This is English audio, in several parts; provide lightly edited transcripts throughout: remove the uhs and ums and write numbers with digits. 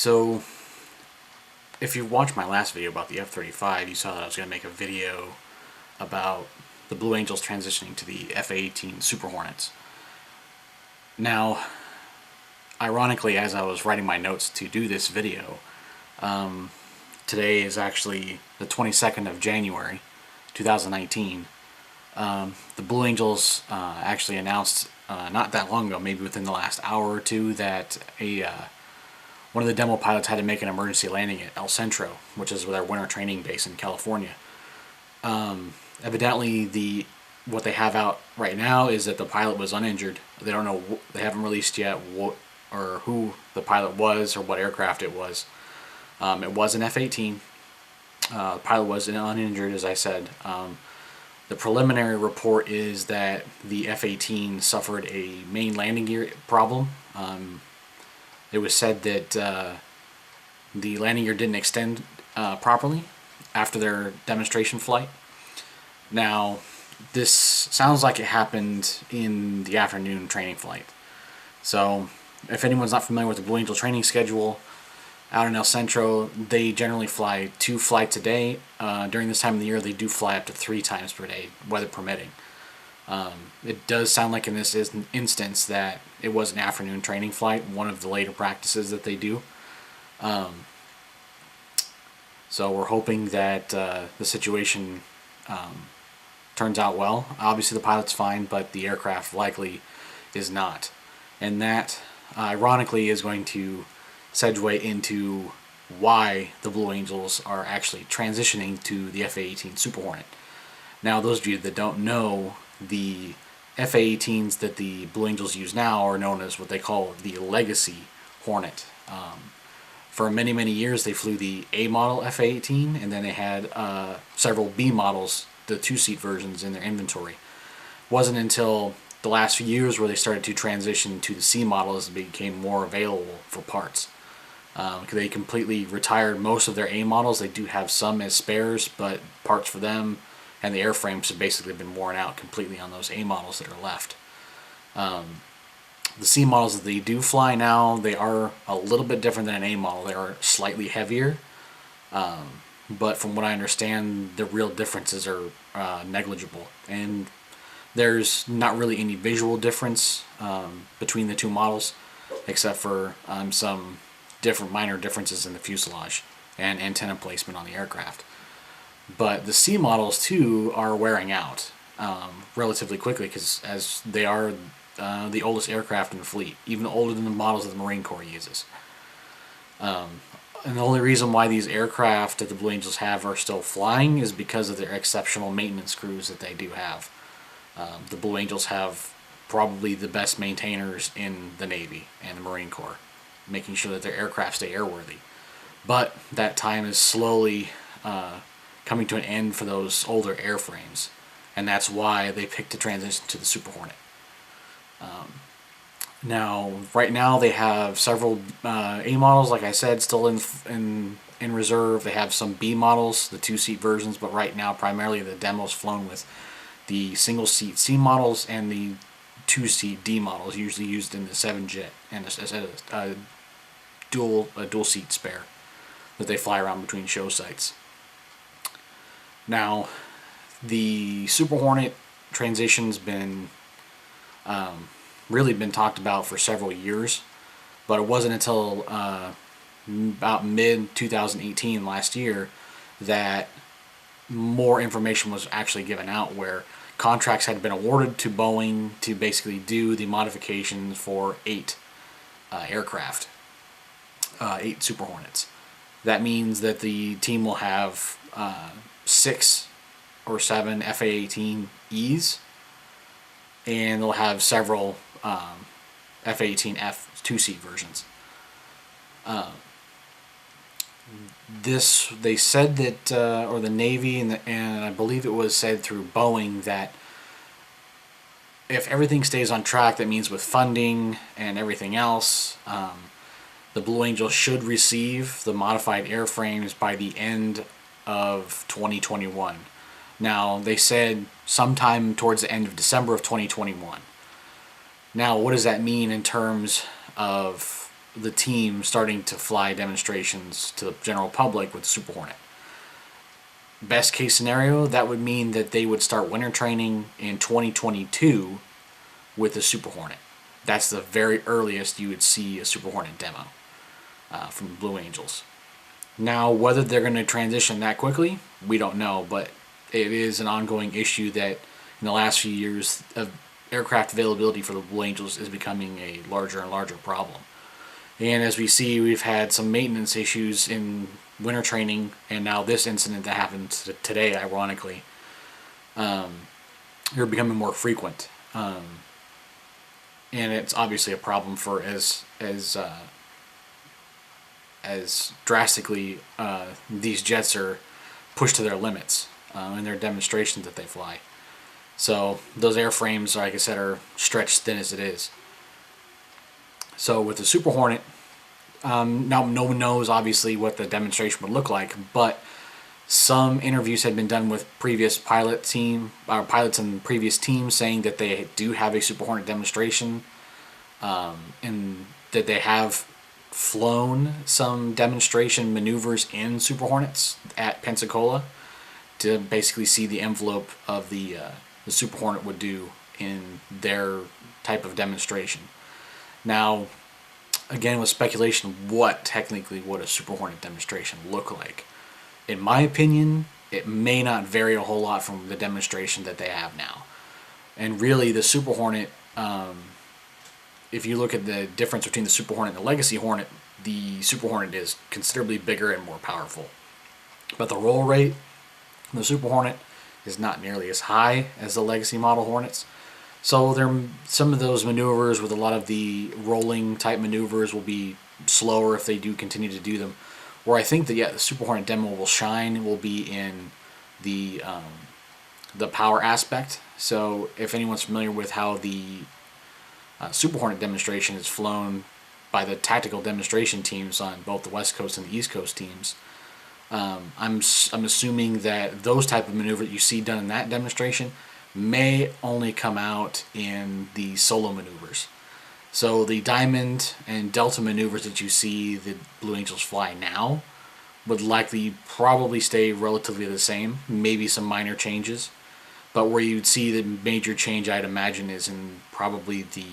So, if you watched my last video about the F-35, you saw that I was going to make a video about the Blue Angels transitioning to the F-18 Super Hornets. Now, ironically, as I was writing my notes to do this video, today is actually the 22nd of January, 2019. The Blue Angels actually announced not that long ago, maybe within the last hour or two, that one of the demo pilots had to make an emergency landing at Centro, which is their winter training base in California. Evidently, what they have out right now is that the pilot was uninjured. They don't know. They haven't released yet what or who the pilot was or what aircraft it was. It was an F-18. The pilot was uninjured, as I said. The preliminary report is that the F-18 suffered a main landing gear problem. It was said that the landing gear didn't extend properly after their demonstration flight. Now, this sounds like it happened in the afternoon training flight. So, if anyone's not familiar with the Blue Angel training schedule, out in El Centro, they generally fly 2 flights a day. During this time of the year, they do fly up to 3 times per day, weather permitting. It does sound like in this instance that it was an afternoon training flight, one of the later practices that they do. So we're hoping that the situation turns out well. Obviously the pilot's fine, but the aircraft likely is not. And that, ironically, is going to segue into why the Blue Angels are actually transitioning to the F-18 Super Hornet. Now, those of you that don't know, the F-18s that the Blue Angels use now are known as what they call the Legacy Hornet. For many, many years, they flew the A model F-18, and then they had several B models, the 2-seat versions, in their inventory. It wasn't until the last few years where they started to transition to the C model as it became more available for parts. They completely retired most of their A models. They do have some as spares, but parts for them and the airframes have basically been worn out completely on those A models that are left. The C models that they do fly now, they are a little bit different than an A model. They are slightly heavier, but from what I understand, the real differences are negligible. And there's not really any visual difference between the two models, except for some minor differences in the fuselage and antenna placement on the aircraft. But the C models too are wearing out relatively quickly, because as they are the oldest aircraft in the fleet, even older than the models that the Marine Corps uses. And the only reason why these aircraft that the Blue Angels have are still flying is because of their exceptional maintenance crews that they do have. The Blue Angels have probably the best maintainers in the Navy and the Marine Corps, making sure that their aircraft stay airworthy. But that time is slowly coming to an end for those older airframes, and that's why they picked to transition to the Super Hornet. Now, right now they have several A models, like I said, still in reserve. They have some B models, the 2-seat versions, but right now primarily the demo's flown with the single-seat C models and the 2-seat D models, usually used in the 7-jet, and a dual-seat spare that they fly around between show sites. Now, the Super Hornet transition's been really been talked about for several years, but it wasn't until about mid-2018 last year that more information was actually given out, where contracts had been awarded to Boeing to basically do the modifications for 8 aircraft, 8 Super Hornets. That means that the team will have 6 or 7 F-A-18Es, and they'll have several F-18F 2-seat versions. They said that, or the Navy, and I believe it was said through Boeing, that if everything stays on track, that means with funding and everything else, the Blue Angels should receive the modified airframes by the end of 2021. Now, they said sometime towards the end of December of 2021. Now, what does that mean in terms of the team starting to fly demonstrations to the general public with the Super Hornet. Best case scenario, that would mean that they would start winter training in 2022 with the Super Hornet. That's the very earliest you would see a Super Hornet demo from the Blue Angels. Now, whether they're going to transition that quickly, we don't know, but it is an ongoing issue that in the last few years, aircraft availability for the Blue Angels is becoming a larger and larger problem. And as we see, we've had some maintenance issues in winter training, and now this incident that happened today, ironically, are becoming more frequent. And it's obviously a problem for as drastically these jets are pushed to their limits in their demonstrations that they fly. So those airframes, like I said, are stretched thin as it is. So with the Super Hornet, now no one knows obviously what the demonstration would look like, but some interviews had been done with previous pilots and previous teams saying that they do have a Super Hornet demonstration, and that they have flown some demonstration maneuvers in Super Hornets at Pensacola to basically see the envelope of the Super Hornet would do in their type of demonstration. Now, again, with speculation, what technically would a Super Hornet demonstration look like? In my opinion, it may not vary a whole lot from the demonstration that they have now. And really, the Super Hornet, if you look at the difference between the Super Hornet and the Legacy Hornet, the Super Hornet is considerably bigger and more powerful. But the roll rate of the Super Hornet is not nearly as high as the Legacy model Hornets. So some of those maneuvers with a lot of the rolling type maneuvers will be slower if they do continue to do them. Where I think that the Super Hornet demo will shine will be in the power aspect. So if anyone's familiar with how the Super Hornet demonstration is flown by the tactical demonstration teams on both the West Coast and the East Coast teams, I'm assuming that those type of maneuvers that you see done in that demonstration may only come out in the solo maneuvers. So the Diamond and Delta maneuvers that you see the Blue Angels fly now would likely probably stay relatively the same, maybe some minor changes. But where you'd see the major change, I'd imagine, is in probably the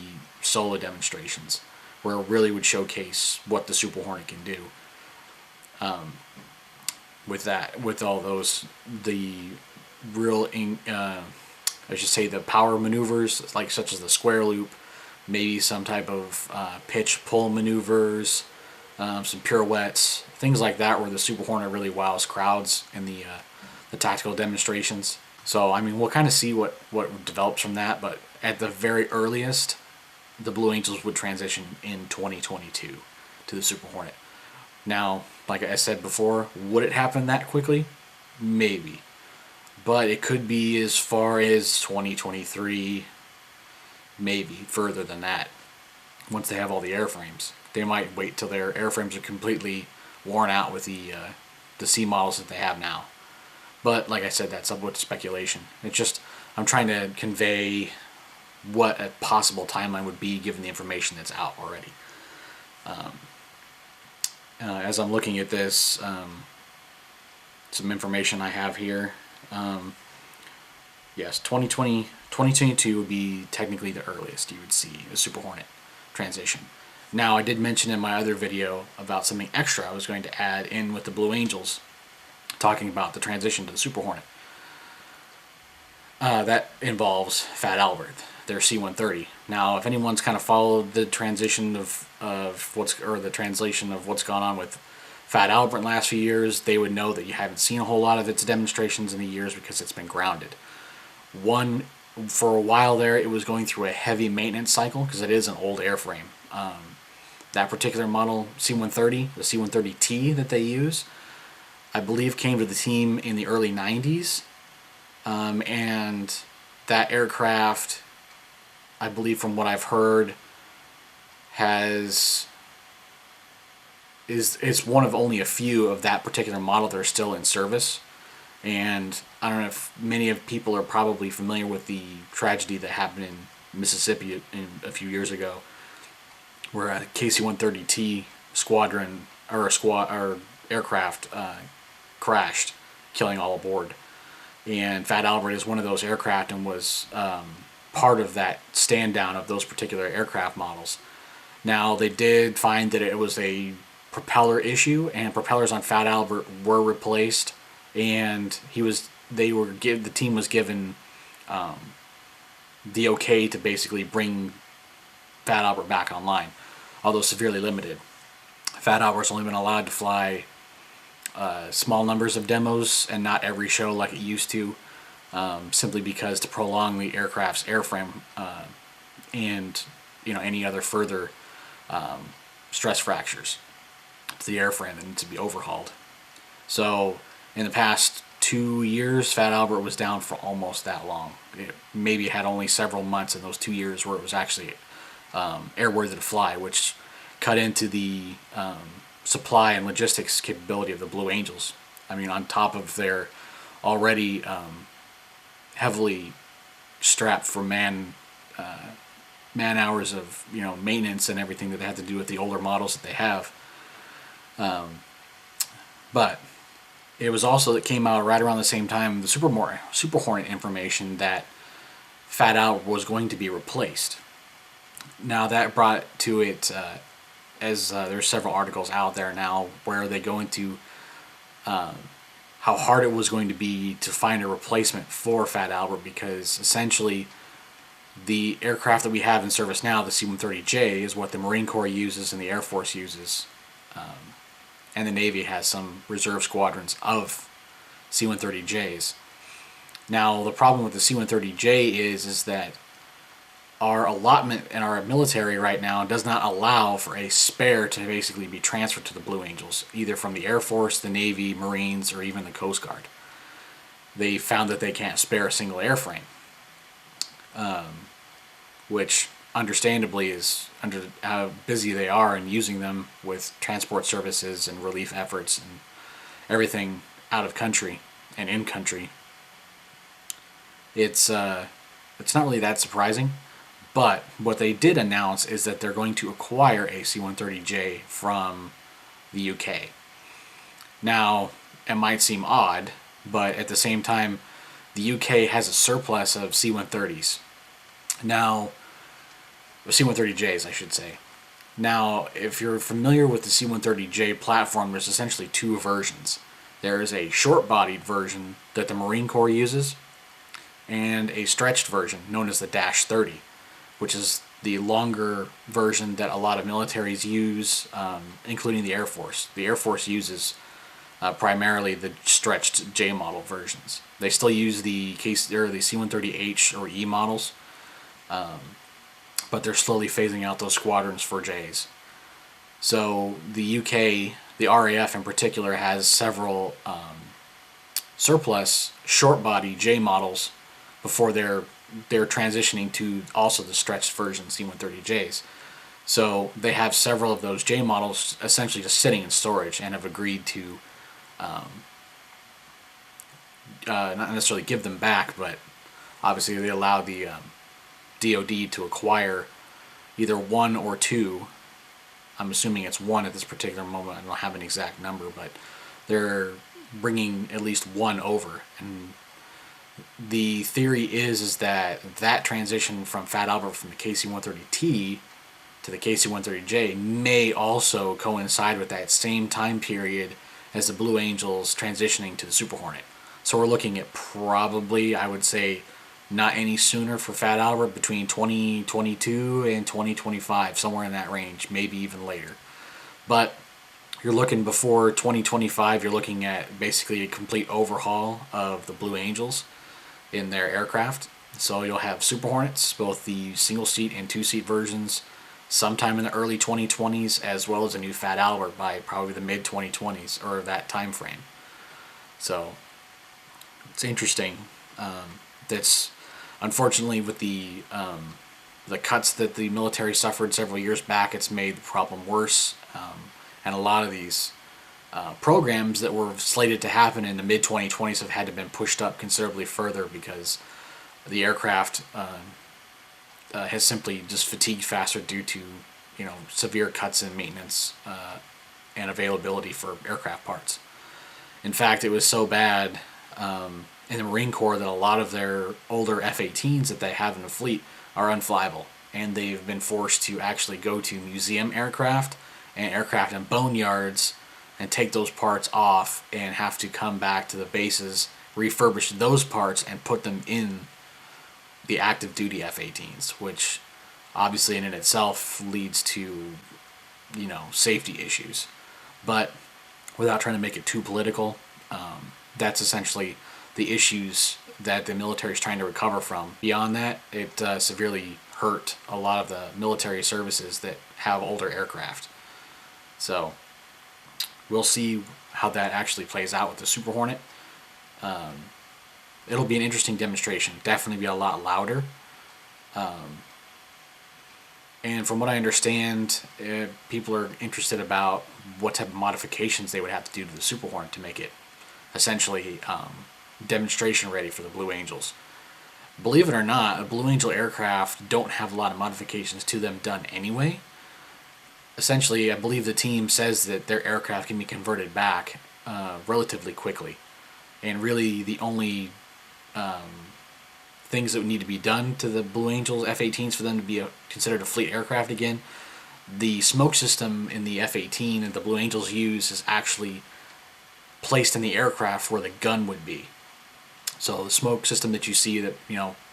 solo demonstrations, where it really would showcase what the Super Hornet can do. With all those, the real, I should say, the power maneuvers, like such as the square loop, maybe some type of pitch pull maneuvers, some pirouettes, things like that, where the Super Hornet really wows crowds in the tactical demonstrations. So I mean, we'll kind of see what develops from that, but at the very earliest, the Blue Angels would transition in 2022 to the Super Hornet. Now, like I said before, would it happen that quickly? Maybe. But it could be as far as 2023, maybe further than that. Once they have all the airframes, they might wait till their airframes are completely worn out with the C models that they have now. But like I said, that's somewhat speculation. It's just I'm trying to convey what a possible timeline would be given the information that's out already. As I'm looking at this, some information I have here. Yes, 2022 would be technically the earliest you would see a Super Hornet transition. Now, I did mention in my other video about something extra I was going to add in with the Blue Angels, talking about the transition to the Super Hornet. That involves Fat Albert, their C-130. Now, if anyone's kind of followed the transition the translation of what's gone on with Fat Albert in the last few years, they would know that you haven't seen a whole lot of its demonstrations in the years because it's been grounded. For a while there, it was going through a heavy maintenance cycle because it is an old airframe. That particular model, C-130, the C-130T that they use, I believe came to the team in the early 90s. And that aircraft, I believe from what I've heard, it's one of only a few of that particular model that are still in service. And I don't know if many of people are probably familiar with the tragedy that happened in Mississippi a few years ago, where a KC-130T squadron or aircraft crashed, killing all aboard. And Fat Albert is one of those aircraft and was part of that stand down of those particular aircraft models. Now they did find that it was a propeller issue, and propellers on Fat Albert were replaced, and the team was given the okay to basically bring Fat Albert back online, although severely limited. Fat Albert's only been allowed to fly small numbers of demos and not every show like it used to, simply because to prolong the aircraft's airframe and any other further stress fractures to the airframe that needs to be overhauled. So in the past 2 years, Fat Albert was down for almost that long. It maybe had only several months in those 2 years where it was actually airworthy to fly, which cut into the supply and logistics capability of the Blue Angels. I mean, on top of their already heavily strapped for man hours of maintenance and everything that they have to do with the older models that they have. But it was also that came out right around the same time the Super Hornet information that Fat Albert was going to be replaced. Now that brought to it, as there's several articles out there now where they go into how hard it was going to be to find a replacement for Fat Albert, because essentially the aircraft that we have in service now, the C-130J, is what the Marine Corps uses and the Air Force uses. And the Navy has some reserve squadrons of C-130Js. Now, the problem with the C-130J is that our allotment in our military right now does not allow for a spare to basically be transferred to the Blue Angels, either from the Air Force, the Navy, Marines, or even the Coast Guard. They found that they can't spare a single airframe, which understandably is under how busy they are in using them with transport services and relief efforts and everything out of country and in country. It's not really that surprising, but what they did announce is that they're going to acquire a C-130J from the UK. Now, it might seem odd, but at the same time, the UK has a surplus of C-130s. Now, C-130Js, I should say. Now, if you're familiar with the C-130J platform, there's essentially two versions. There is a short-bodied version that the Marine Corps uses, and a stretched version known as the Dash 30, which is the longer version that a lot of militaries use, including the Air Force. The Air Force uses primarily the stretched J model versions. They still use the C-130H or E models, but they're slowly phasing out those squadrons for Js. So the UK, the RAF in particular, has several surplus short-body J models before they're transitioning to also the stretched version C-130Js. So they have several of those J models essentially just sitting in storage and have agreed to not necessarily give them back, but obviously they allow the DoD to acquire either one or two. I'm assuming it's one at this particular moment. I don't have an exact number, but they're bringing at least one over. And the theory is that transition from Fat Albert from the KC-130T to the KC-130J may also coincide with that same time period as the Blue Angels transitioning to the Super Hornet. So we're looking at probably, I would say, not any sooner for Fat Albert, between 2022 and 2025, somewhere in that range, maybe even later. But you're looking before 2025, you're looking at basically a complete overhaul of the Blue Angels in their aircraft. So you'll have Super Hornets, both the single-seat and two-seat versions, sometime in the early 2020s, as well as a new Fat Albert by probably the mid-2020s, or that time frame. So it's interesting. That's unfortunately with the cuts that the military suffered several years back, it's made the problem worse. And a lot of these programs that were slated to happen in the mid-2020s have had to been pushed up considerably further because the aircraft has simply just fatigued faster due to severe cuts in maintenance and availability for aircraft parts. In fact, it was so bad in the Marine Corps that a lot of their older F-18s that they have in the fleet are unflyable, and they've been forced to actually go to museum aircraft and bone yards and take those parts off and have to come back to the bases, refurbish those parts, and put them in the active duty F-18s, which obviously in itself leads to, safety issues. But without trying to make it too political, that's essentially the issues that the military is trying to recover from. Beyond that, it severely hurt a lot of the military services that have older aircraft. So we'll see how that actually plays out with the Super Hornet. It'll be an interesting demonstration. Definitely be a lot louder. And from what I understand, people are interested about what type of modifications they would have to do to the Super Hornet to make it essentially demonstration ready for the Blue Angels. Believe it or not, a Blue Angel aircraft don't have a lot of modifications to them done anyway. Essentially, I believe the team says that their aircraft can be converted back relatively quickly. And really the only things that would need to be done to the Blue Angels F-18s for them to be considered a fleet aircraft again, the smoke system in the F-18 that the Blue Angels use is actually placed in the aircraft where the gun would be. So the smoke system that you see that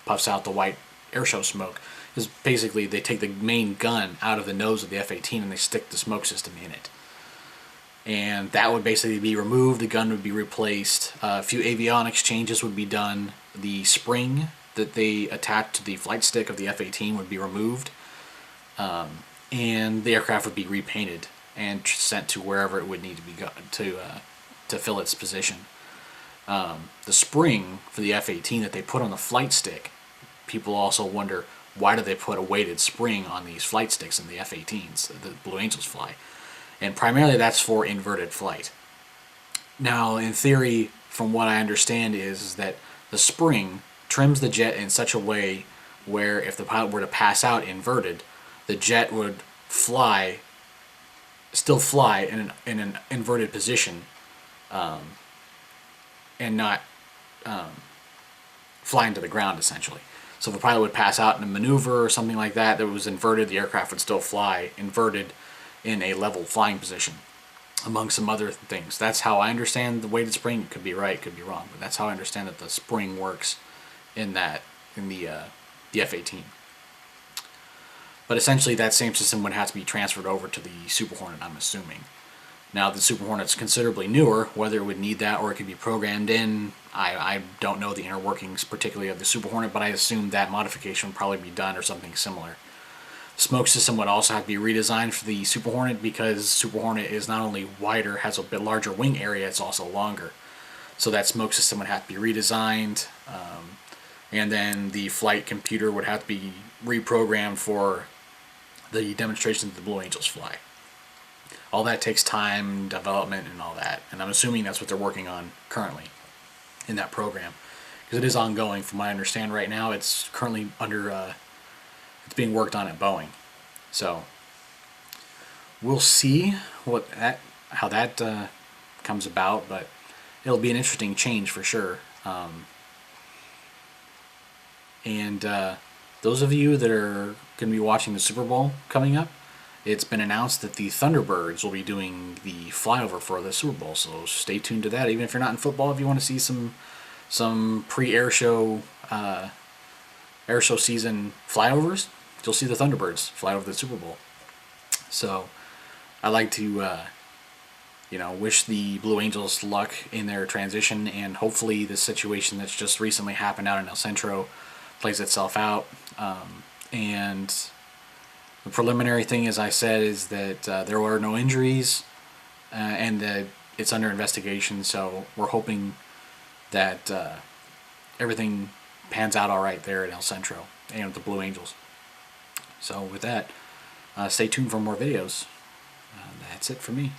puffs out the white airshow smoke is basically they take the main gun out of the nose of the F-18 and they stick the smoke system in it. And that would basically be removed, the gun would be replaced, a few avionics changes would be done, the spring that they attach to the flight stick of the F-18 would be removed, and the aircraft would be repainted and sent to wherever it would need to be to fill its position. The spring for the F-18 that they put on the flight stick, people also wonder, why do they put a weighted spring on these flight sticks in the F-18s that the Blue Angels fly? And primarily that's for inverted flight. Now, in theory, from what I understand is that the spring trims the jet in such a way where if the pilot were to pass out inverted, the jet would still fly in an inverted position, and not fly into the ground, essentially. So if the pilot would pass out in a maneuver or something like that that was inverted, the aircraft would still fly inverted in a level flying position, among some other things. That's how I understand the weighted spring. It could be right, could be wrong, but that's how I understand that the spring works in the F-18. But essentially that same system would have to be transferred over to the Super Hornet, I'm assuming. Now the Super Hornet's considerably newer, whether it would need that or it could be programmed in, I don't know the inner workings particularly of the Super Hornet, but I assume that modification would probably be done or something similar. The smoke system would also have to be redesigned for the Super Hornet because Super Hornet is not only wider, has a bit larger wing area, it's also longer. So that smoke system would have to be redesigned, and then the flight computer would have to be reprogrammed for the demonstrations that the Blue Angels fly. All that takes time, development, and all that. And I'm assuming that's what they're working on currently in that program. Because it is ongoing, from what I understand right now. It's currently it's being worked on at Boeing. So we'll see how that comes about, but it'll be an interesting change for sure. And those of you that are going to be watching the Super Bowl coming up, it's been announced that the Thunderbirds will be doing the flyover for the Super Bowl, so stay tuned to that. Even if you're not in football, if you want to see some pre-airshow airshow season flyovers, you'll see the Thunderbirds fly over the Super Bowl. So I like to wish the Blue Angels luck in their transition, and hopefully the situation that's just recently happened out in El Centro plays itself out. And the preliminary thing, as I said, is that there were no injuries, and that it's under investigation, so we're hoping that everything pans out all right there at El Centro and with the Blue Angels. So with that, stay tuned for more videos. That's it for me.